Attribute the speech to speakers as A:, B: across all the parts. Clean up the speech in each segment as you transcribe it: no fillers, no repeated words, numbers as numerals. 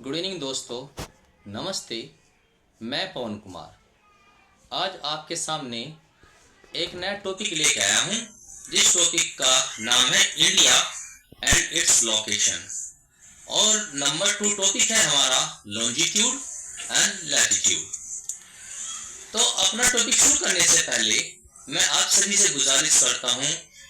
A: Good evening दोस्तों, नमस्ते। मैं पवन कुमार आज आपके सामने एक नया टॉपिक लेके आया हूँ, जिस टॉपिक का नाम है इंडिया एंड इट्स लोकेशन। और नंबर 2 टॉपिक है हमारा लॉन्जिट्यूड एंड लैटिट्यूड। तो अपना टॉपिक शुरू करने से पहले मैं आप सभी से गुजारिश करता हूँ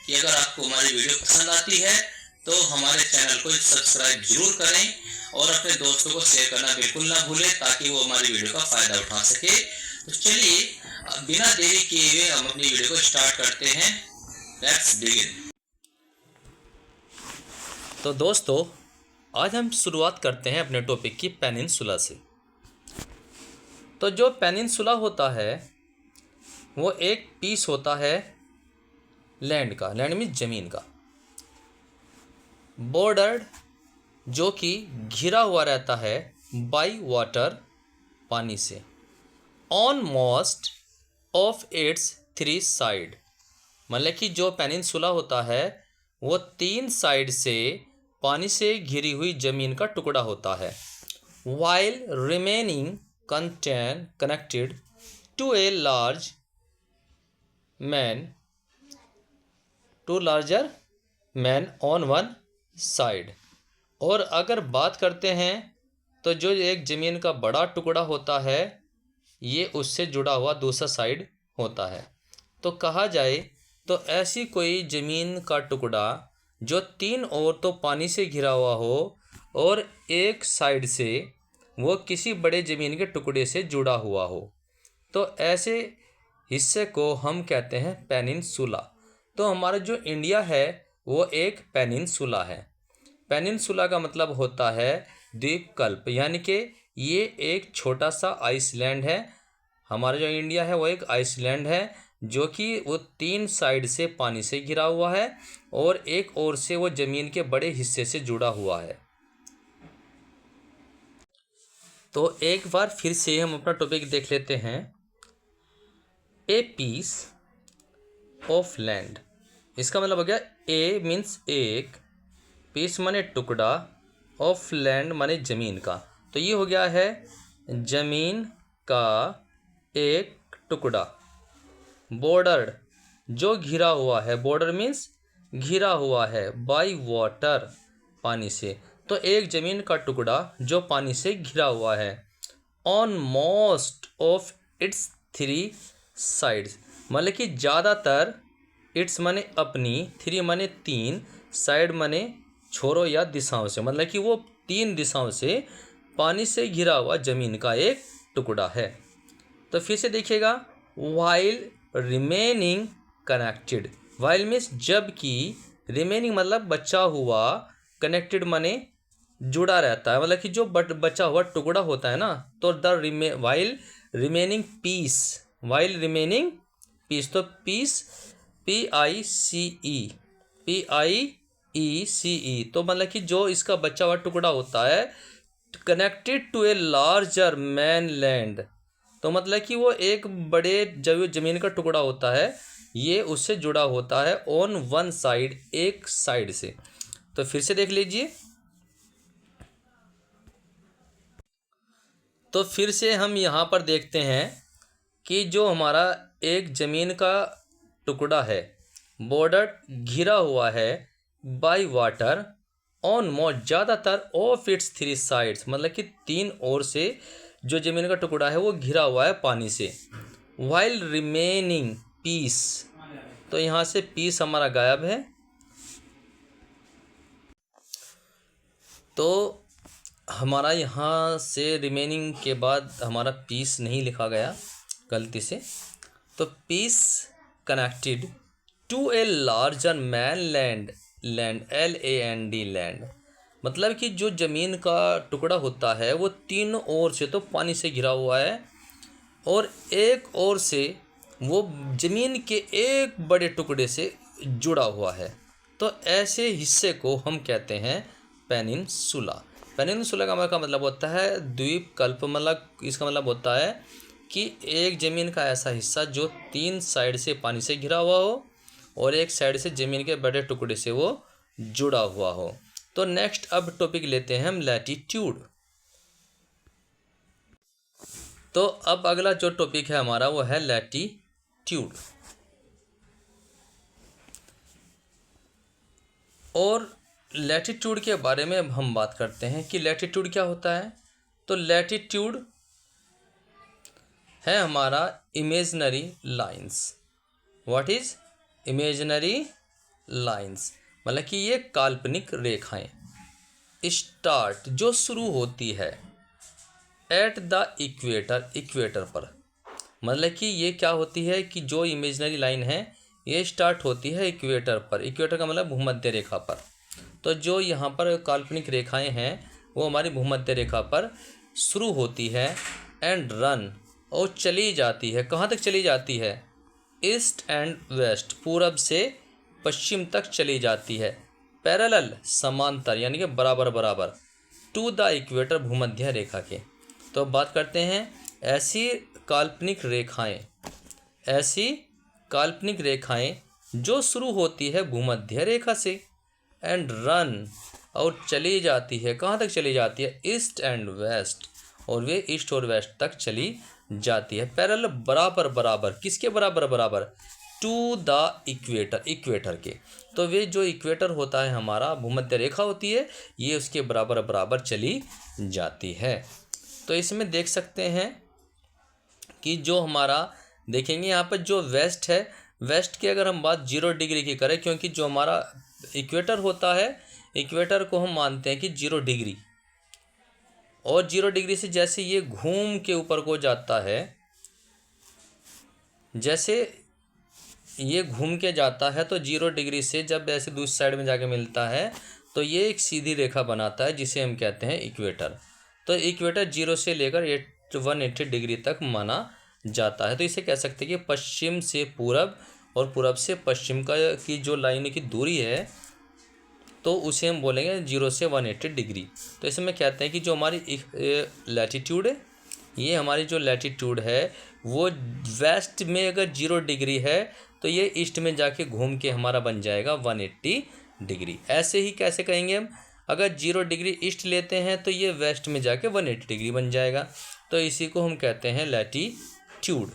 A: कि अगर आपको हमारी वीडियो पसंद आती है तो हमारे चैनल को सब्सक्राइब जरूर करें और अपने दोस्तों को शेयर करना बिल्कुल ना भूलें, ताकि वो हमारी वीडियो का फायदा उठा सके। तो चलिए बिना देरी किए हुए हम अपनी वीडियो को स्टार्ट करते हैं। Let's begin. तो दोस्तों, आज हम शुरुआत करते हैं अपने टॉपिक की पेनिनसुला से। तो जो पेनिनसुला होता है वो एक पीस होता है लैंड का। लैंड मीन्स ज़मीन का, बॉर्डर्ड, जो कि घिरा हुआ रहता है बाई वाटर, पानी से, on most of its 3 side. मतलब कि जो पेनिनसुला होता है वो 3 साइड से पानी से घिरी हुई ज़मीन का टुकड़ा होता है। While remaining connected to a larger main on one side. और अगर बात करते हैं तो जो एक ज़मीन का बड़ा टुकड़ा होता है ये उससे जुड़ा हुआ दूसरा साइड होता है। तो कहा जाए तो ऐसी कोई ज़मीन का टुकड़ा जो 3 ओर तो पानी से घिरा हुआ हो और एक साइड से वो किसी बड़े ज़मीन के टुकड़े से जुड़ा हुआ हो, तो ऐसे हिस्से को हम कहते हैं पेनिनसुला। तो हमारा जो इंडिया है वो एक पेनिनसुला है। पेनिनसुला का मतलब होता है द्वीपकल्प, यानी कि ये एक छोटा सा आइसलैंड है। हमारा जो इंडिया है वो एक आइसलैंड है जो कि वो 3 साइड से पानी से घिरा हुआ है और एक ओर से वो ज़मीन के बड़े हिस्से से जुड़ा हुआ है। तो एक बार फिर से हम अपना टॉपिक देख लेते हैं। ए पीस ऑफ लैंड, इसका मतलब हो गया ए मीन्स एक, पीस माने टुकड़ा, ऑफ लैंड माने ज़मीन का। तो ये हो गया है ज़मीन का एक टुकड़ा। बॉर्डर, जो घिरा हुआ है, बॉर्डर मीन्स घिरा हुआ है, बाई वाटर, पानी से। तो एक ज़मीन का टुकड़ा जो पानी से घिरा हुआ है। On most of its 3 sides, मतलब कि ज़्यादातर, इट्स माने अपनी, 3 माने 3, साइड माने छोरों या दिशाओं से, मतलब कि वो 3 दिशाओं से पानी से घिरा हुआ ज़मीन का एक टुकड़ा है। तो फिर से देखिएगा, while remaining connected. While means जबकि, रिमेनिंग मतलब बचा हुआ, कनेक्टेड माने जुड़ा रहता है, मतलब कि जो बचा हुआ टुकड़ा होता है ना। तो while remaining piece, while remaining piece, तो पीस PICE, तो मतलब कि जो इसका बचा हुआ टुकड़ा होता है, connected to a larger mainland. तो मतलब कि वो एक बड़े ज़मीन का टुकड़ा होता है, ये उससे जुड़ा होता है ऑन वन साइड, एक साइड से। तो फिर से देख लीजिए। तो फिर से हम यहाँ पर देखते हैं कि जो हमारा एक ज़मीन का टुकड़ा है, बॉर्डर घिरा हुआ है बाय वाटर, ऑन मोस्ट, ज़्यादातर ऑफ इट्स 3 साइड्स, मतलब कि 3 ओर से जो ज़मीन का टुकड़ा है वो घिरा हुआ है पानी से। वाइल रिमेनिंग पीस, तो यहाँ से पीस हमारा गायब है। तो हमारा यहाँ से रिमेनिंग के बाद हमारा पीस नहीं लिखा गया गलती से। तो piece connected to a larger mainland, land LAND, land, मतलब कि जो ज़मीन का टुकड़ा होता है वो 3 ओर से तो पानी से घिरा हुआ है और एक ओर से वो ज़मीन के एक बड़े टुकड़े से जुड़ा हुआ है। तो ऐसे हिस्से को हम कहते हैं पेनिनसुला। पेनिनसुला का मतलब होता है द्वीपकल्प, मतलब इसका मतलब होता है कि एक ज़मीन का ऐसा हिस्सा जो 3 साइड से पानी से घिरा हुआ हो और एक साइड से ज़मीन के बड़े टुकड़े से वो जुड़ा हुआ हो। तो नेक्स्ट अब टॉपिक लेते हैं हम लैटीट्यूड। तो अब अगला जो टॉपिक है हमारा वो है लैटीट्यूड। और लैटीट्यूड के बारे में अब हम बात करते हैं कि लैटीट्यूड क्या होता है। तो लैटीट्यूड है हमारा imaginary lines. What is imaginary lines, मतलब कि ये काल्पनिक रेखाएं स्टार्ट जो शुरू होती है एट द इक्वेटर, इक्वेटर पर। मतलब कि ये क्या होती है कि जो इमेजिनरी लाइन है ये स्टार्ट होती है इक्वेटर पर। इक्वेटर का मतलब भूमध्य रेखा पर। तो जो यहाँ पर काल्पनिक रेखाएं हैं वो हमारी भूमध्य रेखा पर शुरू होती है एंड रन, और चली जाती है। कहाँ तक चली जाती है? ईस्ट एंड वेस्ट, पूरब से पश्चिम तक चली जाती है। पैरेलल, समांतर यानी कि बराबर बराबर, टू द इक्वेटर, भूमध्य रेखा के। तो अब बात करते हैं ऐसी काल्पनिक रेखाएं, ऐसी काल्पनिक रेखाएं जो शुरू होती है भूमध्य रेखा से एंड रन, और चली जाती है। कहाँ तक चली जाती है? ईस्ट एंड वेस्ट, और वे ईस्ट और वेस्ट तक चली जाती है। पैरेलल, बराबर बराबर, किसके बराबर बराबर? टू द इक्वेटर, इक्वेटर के। तो वे जो इक्वेटर होता है हमारा, भूमध्य रेखा होती है, ये उसके बराबर बराबर चली जाती है। तो इसमें देख सकते हैं कि जो हमारा देखेंगे यहाँ पर जो वेस्ट है, वेस्ट की अगर हम बात 0 डिग्री की करें, क्योंकि जो हमारा इक्वेटर होता है, इक्वेटर को हम मानते हैं कि 0 डिग्री, और 0 डिग्री से जैसे ये घूम के ऊपर को जाता है, जैसे ये घूम के जाता है, तो 0 डिग्री से जब ऐसे दूसरी साइड में जाके मिलता है तो ये एक सीधी रेखा बनाता है जिसे हम कहते हैं इक्वेटर। तो इक्वेटर 0 से लेकर 180 डिग्री तक माना जाता है। तो इसे कह सकते हैं कि पश्चिम से पूरब और पूरब से पश्चिम का की जो लाइन की दूरी है तो उसे हम बोलेंगे 0 से 180 डिग्री। तो इसमें कहते हैं कि जो हमारी लैटीट्यूड है, ये हमारी जो लैटीट्यूड है वो वेस्ट में अगर 0 डिग्री है तो ये ईस्ट में जाके घूम के हमारा बन जाएगा 180 डिग्री। ऐसे ही कैसे कहेंगे हम? अगर 0 डिग्री ईस्ट लेते हैं तो ये वेस्ट में जाके 180 डिग्री बन जाएगा। तो इसी को हम कहते हैं लैटीट्यूड।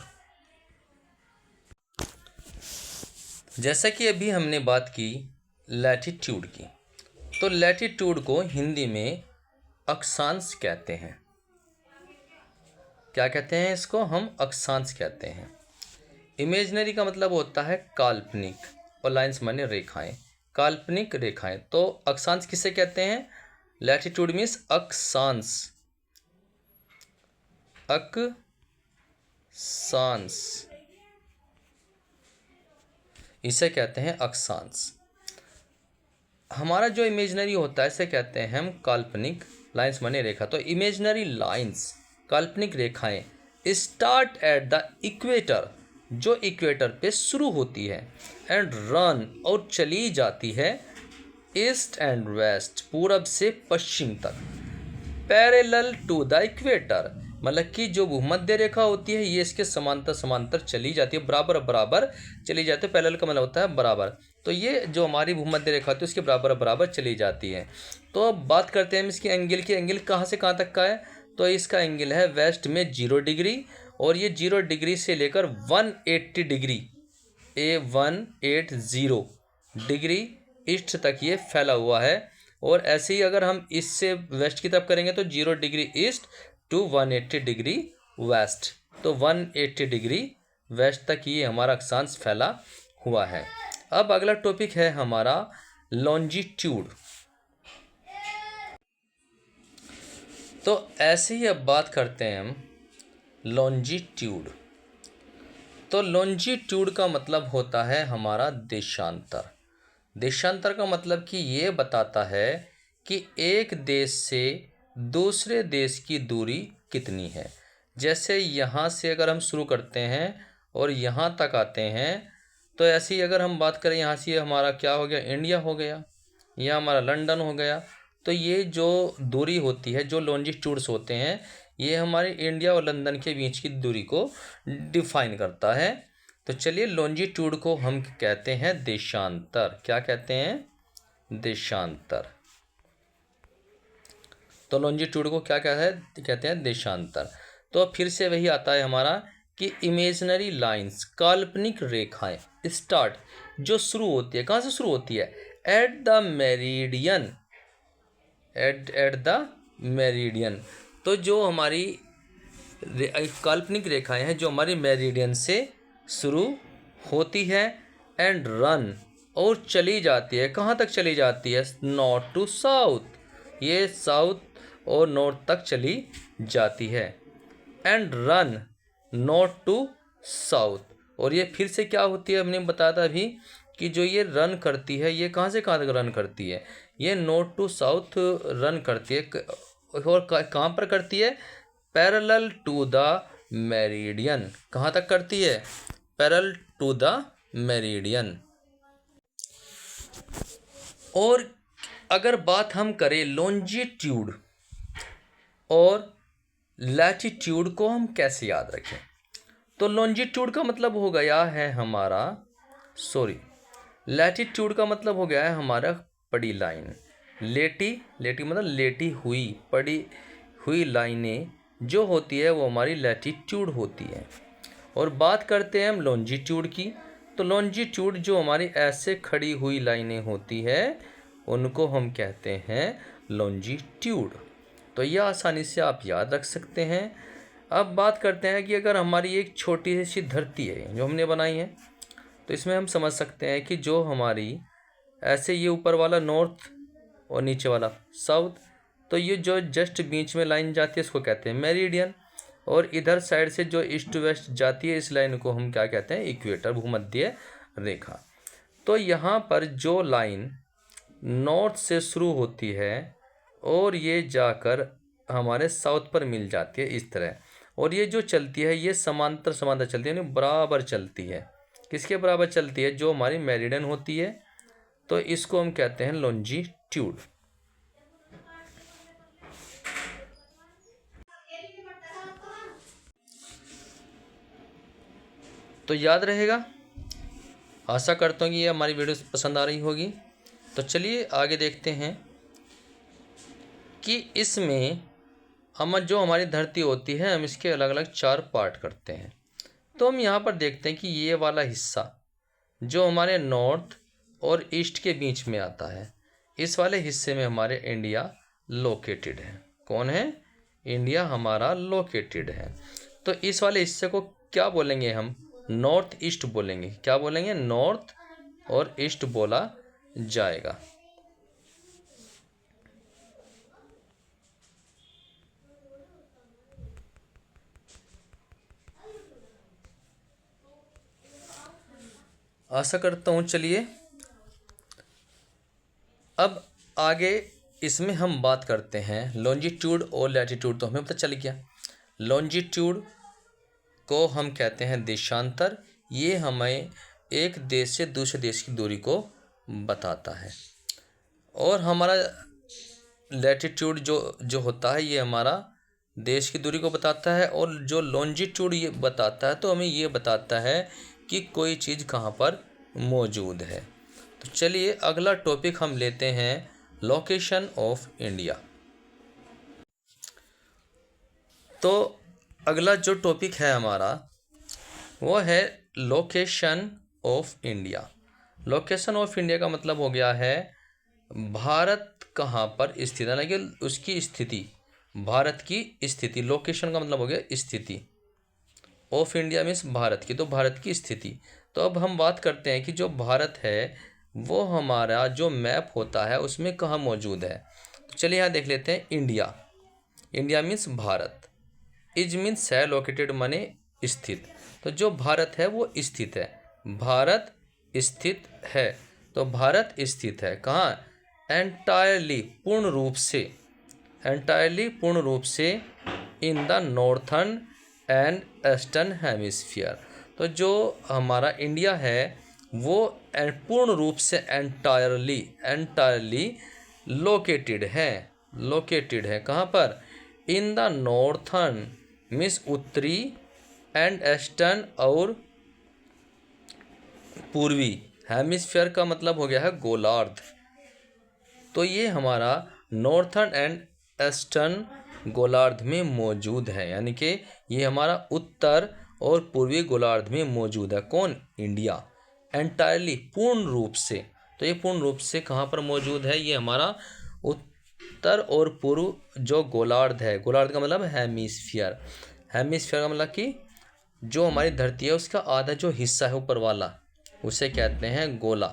A: जैसा कि अभी हमने बात की लैटीट्यूड की, तो लैटीट्यूड को हिंदी में अक्षांश कहते हैं। क्या कहते हैं इसको? हम अक्षांश कहते हैं। इमेजिनरी का मतलब होता है काल्पनिक, और लाइंस माने रेखाएं, काल्पनिक रेखाएं। तो अक्षांश किसे कहते हैं? लैटीट्यूड मीन्स अक्षांश, अक्षांश, इसे कहते हैं अक्षांश। हमारा जो इमेजिनरी होता है इसे कहते हैं हम काल्पनिक, लाइंस माने रेखा। तो इमेजिनरी लाइंस, काल्पनिक रेखाएं स्टार्ट एट द इक्वेटर, जो इक्वेटर पे शुरू होती है, एंड रन, और चली जाती है ईस्ट एंड वेस्ट, पूरब से पश्चिम तक, पैरेलल टू द इक्वेटर, मतलब कि जो भूमध्य रेखा होती है ये इसके समांतर समांतर चली जाती है, बराबर बराबर चली जाती है। पैरेलल का मतलब होता है बराबर। तो ये जो हमारी भूमध्य रेखा होती है उसके बराबर बराबर चली जाती है। तो अब बात करते हैं हम इसकी एंगल की। एंगल कहाँ से कहाँ तक का है? तो इसका एंगल है वेस्ट में 0 डिग्री, और ये 0 डिग्री से लेकर 180 डिग्री, 180 डिग्री ईस्ट तक ये फैला हुआ है। और ऐसे ही अगर हम इससे वेस्ट की तरफ करेंगे तो 0 degree east to 180 degree west, तो 180 डिग्री वेस्ट तक ये हमारा अक्षांश फैला हुआ है। अब अगला टॉपिक है हमारा लॉन्जिट्यूड। तो ऐसे ही अब बात करते हैं हम लॉन्जिट्यूड। तो लॉन्जिट्यूड का मतलब होता है हमारा देशांतर। देशांतर का मतलब कि ये बताता है कि एक देश से दूसरे देश की दूरी कितनी है। जैसे यहाँ से अगर हम शुरू करते हैं और यहाँ तक आते हैं, तो ऐसे ही अगर हम बात करें यहाँ से हमारा क्या हो गया? इंडिया हो गया, या हमारा लंदन हो गया। तो ये जो दूरी होती है, जो लॉन्जिट्यूड्स होते हैं, ये हमारे इंडिया और लंदन के बीच की दूरी को डिफाइन करता है। तो चलिए लॉन्जिट्यूड को हम कहते हैं देशांतर। क्या कहते हैं? देशांतर। तो लॉन्जिट्यूड को क्या कहते हैं? देशांतर। तो फिर से वही आता है हमारा कि इमेजिनरी लाइंस, काल्पनिक रेखाएं, स्टार्ट जो शुरू होती है, कहाँ से शुरू होती है? At the meridian, at the meridian. तो जो हमारी काल्पनिक रेखाएं हैं जो हमारी मेरिडियन से शुरू होती है, एंड रन, और चली जाती है, कहाँ तक चली जाती है? नॉर्थ टू साउथ, ये साउथ और नॉर्थ तक चली जाती है, and run north to south. और ये फिर से क्या होती है, हमने बताया था अभी कि जो ये रन करती है, ये कहाँ से कहाँ तक रन करती है? ये नॉर्थ टू साउथ रन करती है, और कहाँ पर करती है? Parallel to the meridian. कहाँ तक करती है? Parallel to the meridian. और अगर बात हम करें लॉन्जिट्यूड और लैटिट्यूड को हम कैसे याद रखें, तो लॉन्जिट्यूड का मतलब हो गया है हमारा, लैटिट्यूड का मतलब हो गया है हमारा पड़ी लाइन। लेटी मतलब लेटी हुई, पड़ी हुई लाइनें जो होती है वो हमारी लैटिट्यूड होती है। और बात करते हैं हम लॉन्जिट्यूड की, तो लॉन्जिट्यूड जो हमारी ऐसे खड़ी हुई लाइनें होती है उनको हम कहते हैं लॉन्जिट्यूड। तो यह आसानी से आप याद रख सकते हैं। अब बात करते हैं कि अगर हमारी एक छोटी सी धरती है जो हमने बनाई है, तो इसमें हम समझ सकते हैं कि जो हमारी ऐसे ये ऊपर वाला नॉर्थ और नीचे वाला साउथ, तो ये जो जस्ट बीच में लाइन जाती है इसको कहते हैं मेरिडियन, और इधर साइड से जो ईस्ट वेस्ट जाती है इस लाइन को हम क्या कहते हैं? इक्वेटर, भूमध्य रेखा। तो यहाँ पर जो लाइन नॉर्थ से शुरू होती है और ये जाकर हमारे साउथ पर मिल जाती है इस तरह, और ये जो चलती है ये समांतर समांतर चलती है, यानी बराबर चलती है। किसके बराबर चलती है? जो हमारी मेरिडियन होती है। तो इसको हम कहते हैं लॉन्जिट्यूड। तो याद रहेगा, आशा करता हूँ कि ये हमारी वीडियो पसंद आ रही होगी। तो चलिए आगे देखते हैं कि इसमें हम जो हमारी धरती होती है हम इसके अलग अलग 4 पार्ट करते हैं। तो हम यहाँ पर देखते हैं कि ये वाला हिस्सा जो हमारे नॉर्थ और ईस्ट के बीच में आता है, इस वाले हिस्से में हमारे इंडिया लोकेटेड है। कौन है? इंडिया हमारा लोकेटेड है। तो इस वाले हिस्से को क्या बोलेंगे हम? नॉर्थ ईस्ट बोलेंगे। क्या बोलेंगे? नॉर्थ और ईस्ट बोला जाएगा। आशा करता हूँ। चलिए अब आगे इसमें हम बात करते हैं लॉन्जिट्यूड और लैटिट्यूड। तो हमें पता चल गया, लॉन्जिट्यूड को हम कहते हैं देशांतर, ये हमें एक देश से दूसरे देश की दूरी को बताता है। और हमारा लैटिट्यूड जो होता है ये हमारा देश की दूरी को बताता है, और जो लॉन्जिट्यूड ये बताता है तो हमें ये बताता है कि कोई चीज़ कहाँ पर मौजूद है। तो चलिए अगला टॉपिक हम लेते हैं लोकेशन ऑफ इंडिया। तो अगला जो टॉपिक है हमारा वो है location of India. Location of India का मतलब हो गया है भारत कहाँ पर स्थित है, कि उसकी स्थिति, भारत की स्थिति। लोकेशन का मतलब हो गया स्थिति, ऑफ इंडिया मीन्स भारत की, तो भारत की स्थिति। तो अब हम बात करते हैं कि जो भारत है वो हमारा जो मैप होता है उसमें कहाँ मौजूद है। तो चलिए यहाँ देख लेते हैं India. India means Bharat, is means है, लोकेटेड माने स्थित। तो जो भारत है वो स्थित है, भारत स्थित है। तो भारत स्थित है कहाँ? एंटायरली, पूर्ण रूप से, एंटायरली पूर्ण रूप से in the northern and eastern hemisphere. तो जो हमारा इंडिया है वो पूर्ण रूप से एंटायरली लोकेटेड है कहाँ पर? इन द नॉर्थर्न मीन्स उत्तरी, एंड ईस्टर्न और पूर्वी, हेमिस्फीयर का मतलब हो गया है गोलार्ध। तो ये हमारा नॉर्थर्न एंड ईस्टर्न गोलार्ध में मौजूद है, यानी कि ये हमारा उत्तर और पूर्वी गोलार्ध में मौजूद है। कौन? इंडिया। एंटायरली, पूर्ण रूप से। तो ये पूर्ण रूप से कहाँ पर मौजूद है? ये हमारा उत्तर और पूर्व जो गोलार्ध है, गोलार्ध का मतलब हेमिस्फीयर, हेमिस्फीयर का मतलब कि जो हमारी धरती है उसका आधा जो हिस्सा है ऊपर वाला, उसे कहते हैं गोला।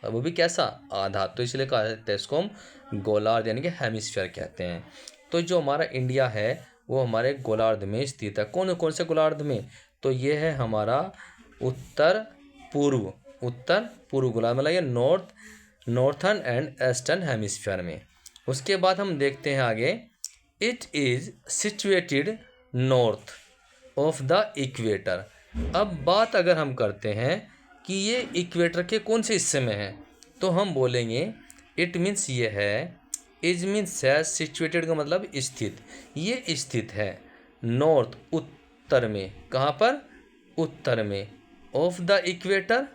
A: और वो भी कैसा? आधा। तो इसलिए कहा जाता है इसको हम गोलार्ध यानी कि हेमिस्फीयर कहते हैं। तो जो हमारा इंडिया है वो हमारे गोलार्ध में स्थित है। कौन कौन से गोलार्ध में? तो ये है हमारा उत्तर पूर्व, उत्तर पूर्व गोलार्ध, मतलब ये नॉर्थर्न एंड ईस्टर्न हेमिस्फीयर में। उसके बाद हम देखते हैं आगे, it is situated north of the equator. अब बात अगर हम करते हैं कि ये इक्वेटर के कौन से हिस्से में है, तो हम बोलेंगे इट मीन्स ये है, इज मीन्स है, सिचुएटेड का मतलब स्थित, ये स्थित है नॉर्थ उत्तर में। कहाँ पर? उत्तर में। ऑफ द इक्वेटर,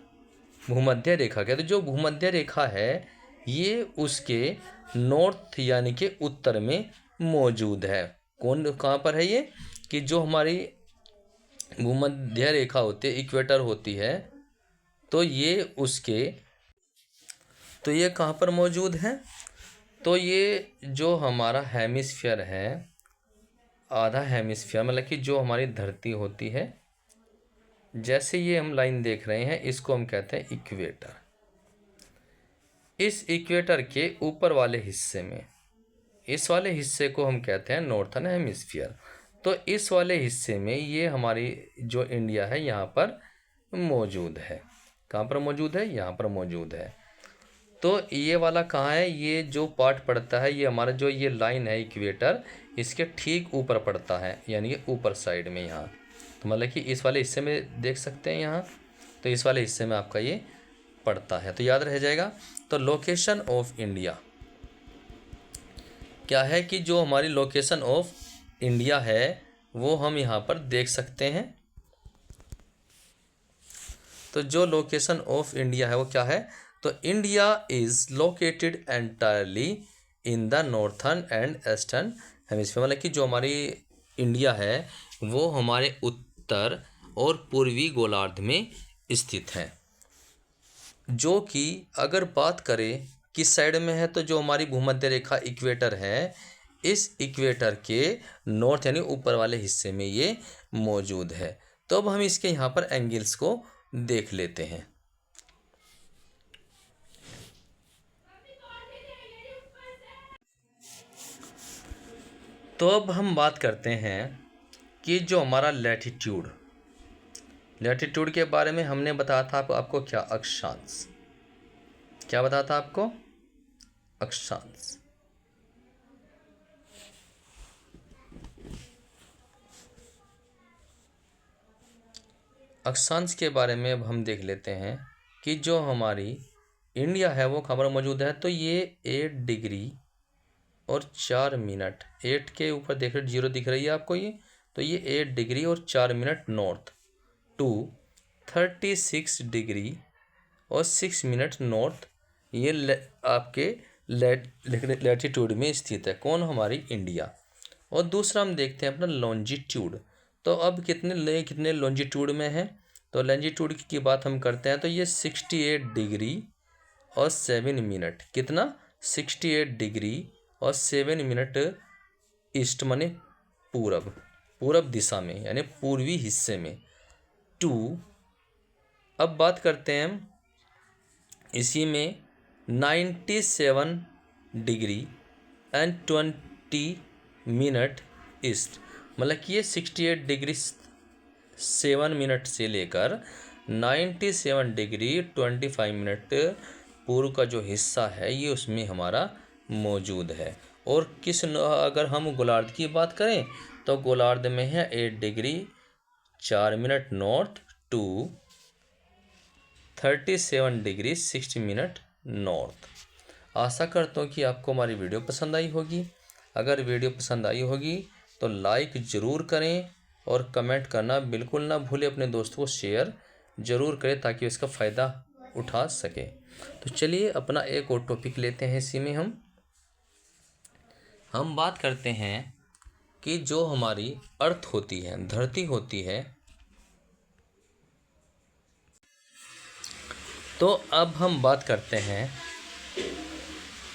A: भूमध्य रेखा के, तो जो भूमध्य रेखा है ये उसके नॉर्थ यानी कि उत्तर में मौजूद है। कौन कहाँ पर है ये? कि जो हमारी भूमध्य रेखा होती है, इक्वेटर होती है, तो ये उसके, तो ये कहाँ पर मौजूद है? तो ये जो हमारा हेमिस्फीयर है, आधा हेमिस्फीयर, मतलब कि जो हमारी धरती होती है, जैसे ये हम लाइन देख रहे हैं, इसको हम कहते हैं इक्वेटर। इस इक्वेटर के ऊपर वाले हिस्से में, इस वाले हिस्से को हम कहते हैं नॉर्थर्न हेमिस्फीयर। तो इस वाले हिस्से में ये हमारी जो इंडिया है यहाँ पर मौजूद है। कहाँ पर मौजूद है? यहाँ पर मौजूद है। तो ये वाला कहाँ है? ये जो पार्ट पड़ता है, ये हमारा जो ये लाइन है इक्वेटर, इसके ठीक ऊपर पड़ता है, यानी कि ऊपर साइड में यहाँ। तो मतलब कि इस वाले हिस्से में देख सकते हैं यहाँ, तो इस वाले हिस्से में आपका ये पड़ता है, तो याद रह जाएगा। तो लोकेशन ऑफ इंडिया क्या है? कि जो हमारी लोकेशन ऑफ इंडिया है वो हम यहाँ पर देख सकते हैं। तो जो लोकेशन ऑफ इंडिया है वो क्या है? तो India is located entirely in the northern and eastern hemisphere, मतलब कि जो हमारी इंडिया है वो हमारे उत्तर और पूर्वी गोलार्ध में स्थित है। जो कि अगर बात करें किस साइड में है, तो जो हमारी भूमध्य रेखा इक्वेटर है, इस इक्वेटर के नॉर्थ यानी ऊपर वाले हिस्से में ये मौजूद है। तो अब हम इसके यहाँ पर एंगल्स को देख लेते हैं। तो अब हम बात करते हैं कि जो हमारा लैटिट्यूड, लैटिट्यूड के बारे में हमने बताया था आपको क्या? अक्षांश। क्या बताया था आपको? अक्षांश। अक्षांश के बारे में अब हम देख लेते हैं कि जो हमारी इंडिया है वो कहाँ पर मौजूद है। तो ये 8 डिग्री और 4 मिनट, 8 के ऊपर देख रहे 0 दिख रही है आपको ये, तो ये 8 डिग्री और 4 मिनट नॉर्थ टू 36 डिग्री और 6 मिनट नॉर्थ, ये आपके लैटिट्यूड में स्थित है। कौन? हमारी इंडिया। और दूसरा हम देखते हैं अपना लॉन्जिट्यूड। तो अब कितने लॉन्जिट्यूड में है? तो लॉन्जिट्यूड की बात हम करते हैं तो ये 68 डिग्री और 7 मिनट, कितना? 68 डिग्री और 7 मिनट ईस्ट माने पूरब, पूरब दिशा में यानी पूर्वी हिस्से में। टू, अब बात करते हैं हम इसी में 97 डिग्री एंड 20 मिनट ईस्ट, मतलब कि ये 68 डिग्री 7 मिनट से लेकर 97 डिग्री 25 मिनट पूर्व का जो हिस्सा है ये उसमें हमारा मौजूद है। और अगर हम गोलार्ध की बात करें तो गोलार्ध में है 8 degree 4 minute north to 37 degree 60 minute north. आशा करता हूँ कि आपको हमारी वीडियो पसंद आई होगी। अगर वीडियो पसंद आई होगी तो लाइक ज़रूर करें और कमेंट करना बिल्कुल ना भूलें। अपने दोस्तों को शेयर ज़रूर करें ताकि इसका फ़ायदा उठा सके। तो चलिए अपना एक और टॉपिक लेते हैं। इसी में हम बात करते हैं कि जो हमारी अर्थ होती है, धरती होती है, तो अब हम बात करते हैं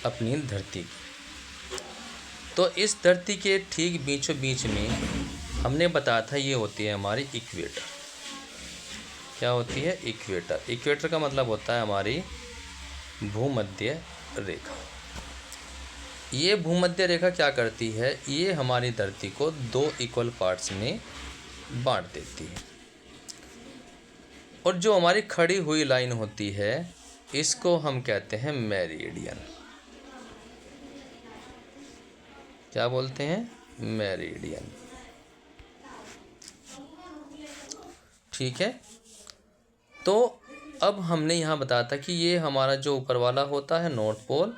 A: अपनी धरती की। तो इस धरती के ठीक बीचों बीच में हमने बताया था ये होती है हमारी इक्वेटर। क्या होती है? इक्वेटर। इक्वेटर का मतलब होता है हमारी भूमध्य रेखा। ये भूमध्य रेखा क्या करती है? ये हमारी धरती को 2 इक्वल पार्ट्स में बांट देती है। और जो हमारी खड़ी हुई लाइन होती है इसको हम कहते हैं मेरिडियन। क्या बोलते हैं? मेरिडियन। ठीक है। तो अब हमने यहाँ बताया था कि ये हमारा जो ऊपर वाला होता है नॉर्थ पोल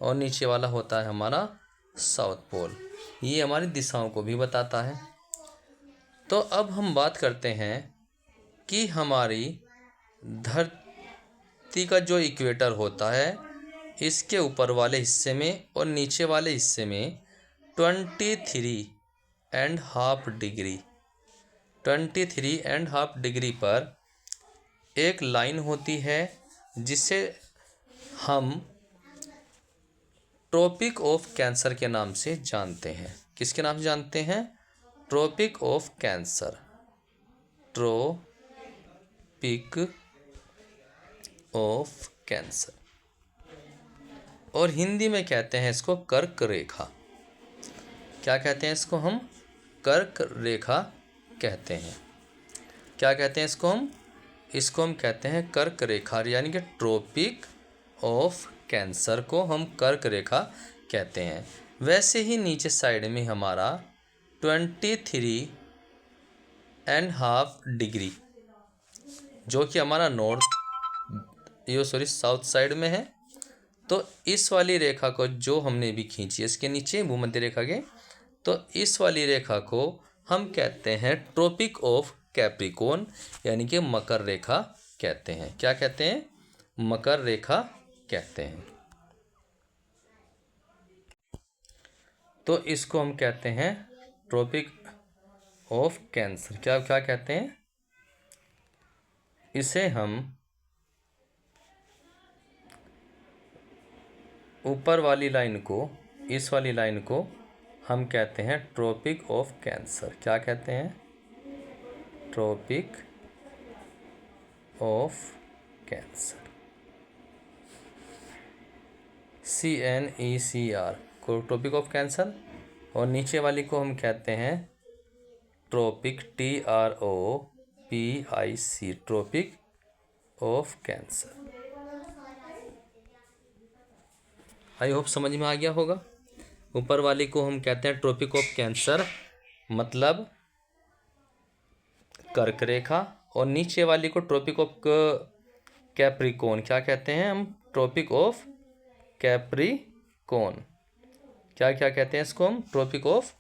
A: और नीचे वाला होता है हमारा साउथ पोल। ये हमारी दिशाओं को भी बताता है। तो अब हम बात करते हैं कि हमारी धरती का जो इक्वेटर होता है इसके ऊपर वाले हिस्से में और नीचे वाले हिस्से में 23.5 डिग्री पर एक लाइन होती है जिसे हम ट्रॉपिक ऑफ कैंसर के नाम से जानते हैं। किसके नाम से जानते हैं? Tropic of cancer. Tropic of cancer. और हिंदी में कहते हैं इसको कर्क रेखा। क्या कहते हैं इसको हम? कर्क रेखा कहते हैं। क्या कहते हैं इसको हम? इसको हम कहते हैं कर्क रेखा, यानी कि ट्रॉपिक ऑफ कैंसर को हम कर्क रेखा कहते हैं। वैसे ही नीचे साइड में हमारा 23.5 डिग्री जो कि हमारा साउथ साइड में है। तो इस वाली रेखा को जो हमने भी खींची इसके नीचे भूमध्य रेखा के, तो इस वाली रेखा को हम कहते हैं ट्रॉपिक ऑफ कैप्रिकॉर्न, यानी कि मकर रेखा कहते हैं। क्या कहते हैं? मकर रेखा कहते हैं। तो इसको हम कहते हैं ट्रॉपिक ऑफ कैंसर। क्या क्या कहते हैं? इसे हम ऊपर वाली लाइन को, इस वाली लाइन को हम कहते हैं ट्रॉपिक ऑफ कैंसर। क्या कहते हैं? Tropic of cancer. CNECR को ट्रॉपिक ऑफ कैंसर। और नीचे वाली को हम कहते हैं tropic TROPIC, tropic of cancer. I hope समझ में आ गया होगा। ऊपर वाली को हम कहते हैं ट्रॉपिक ऑफ कैंसर, मतलब कर्क रेखा, और नीचे वाली को ट्रॉपिक ऑफ कैप्रिकॉर्न। क्या कहते हैं हम? Tropic of capricorn. क्या क्या कहते हैं इसको हम? ट्रॉपिक ऑफ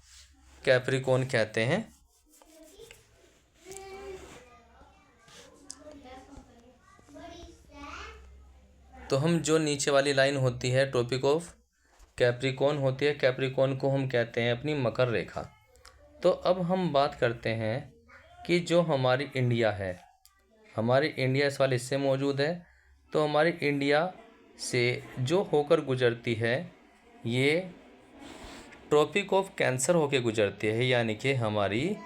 A: कैप्रिकॉर्न कहते हैं। तो हम जो नीचे वाली लाइन होती है ट्रॉपिक ऑफ कैप्रिकॉर्न होती है, कैप्रिकॉर्न को हम कहते हैं अपनी मकर रेखा। तो अब हम बात करते हैं कि जो हमारी इंडिया है, हमारी इंडिया इस वाले हिस्से में मौजूद है। तो हमारी इंडिया से जो होकर गुजरती है ये ट्रॉपिक ऑफ कैंसर होकर गुजरती है, यानी कि हमारी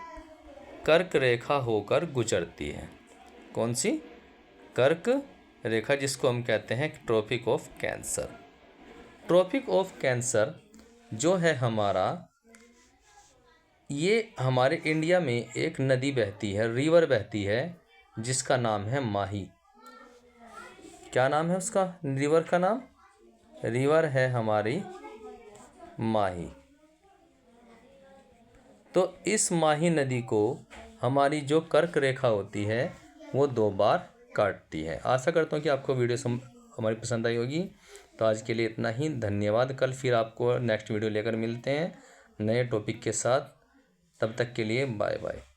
A: कर्क रेखा होकर गुजरती है। कौन सी? कर्क रेखा, जिसको हम कहते हैं tropic of cancer. Tropic of cancer जो है हमारा, ये हमारे इंडिया में एक नदी बहती है, रिवर बहती है, जिसका नाम है माही। क्या नाम है उसका? रिवर का नाम? रिवर है हमारी माही। तो इस माही नदी को हमारी जो कर्क रेखा होती है वो 2 बार काटती है। आशा करता हूँ कि आपको वीडियो हमारी पसंद आई होगी। तो आज के लिए इतना ही। धन्यवाद। कल फिर आपको नेक्स्ट वीडियो लेकर मिलते हैं नए टॉपिक के साथ। तब तक के लिए बाय बाय।